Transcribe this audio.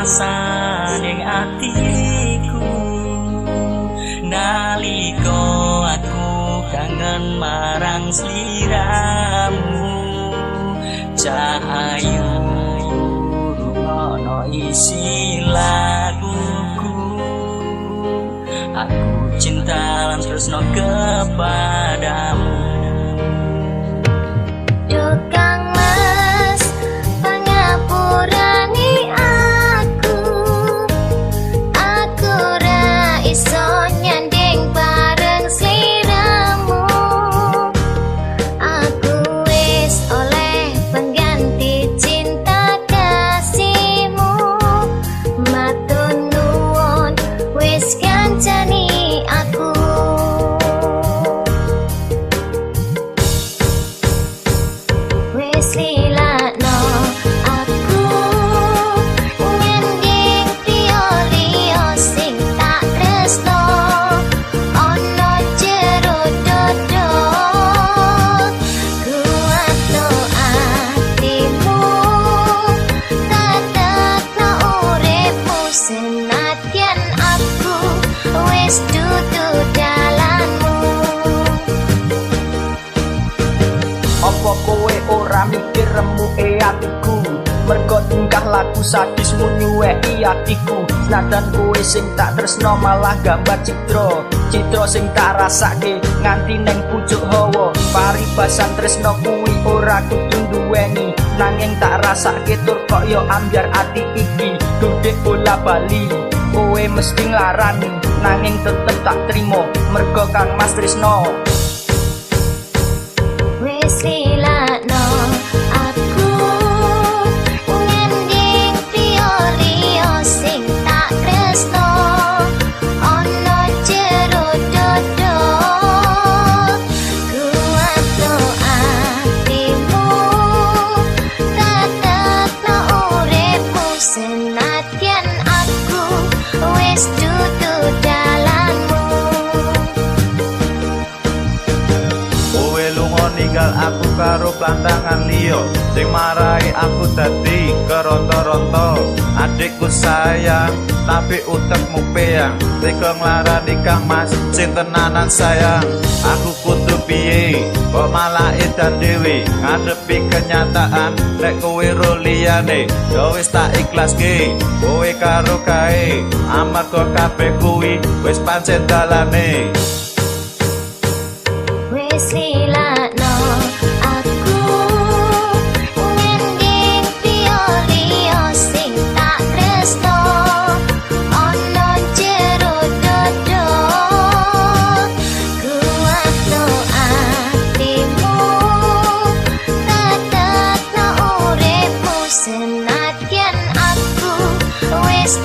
perasaan yang atiku nalika aku kangen marang sliramu cahayu rungono isi laguku aku cinta lan tresno kepadamu. Apa kowe ora mikir remuke atiku mergo tingkah laku sadismu nyuweki atiku senajan kowe sing tak tresno malah gambar citra sing tak rasake nganti neng pucuk hawa paribasan tresno kuwi ora kudu duweni nanging tak rasake tur kok yo ambyar ati iki dudek bola bali kowe mesti nglarani nanging tetep tak trimo mergo Kang Mas Tresno. Ninggal aku karo plantangan liya sing marai aku dadi keronto-ronto adikku sayang tapi utekmu peyang tega nglarani Kang Mas sing tenanan sayang aku kudu piye kok malah edan dhewe ngadepi kenyataan nek kowe ro liyane ya wis tak ikhlaske kowe karo kae amarga kabeh kuwi wis pancen dalane. Senadyan aku wis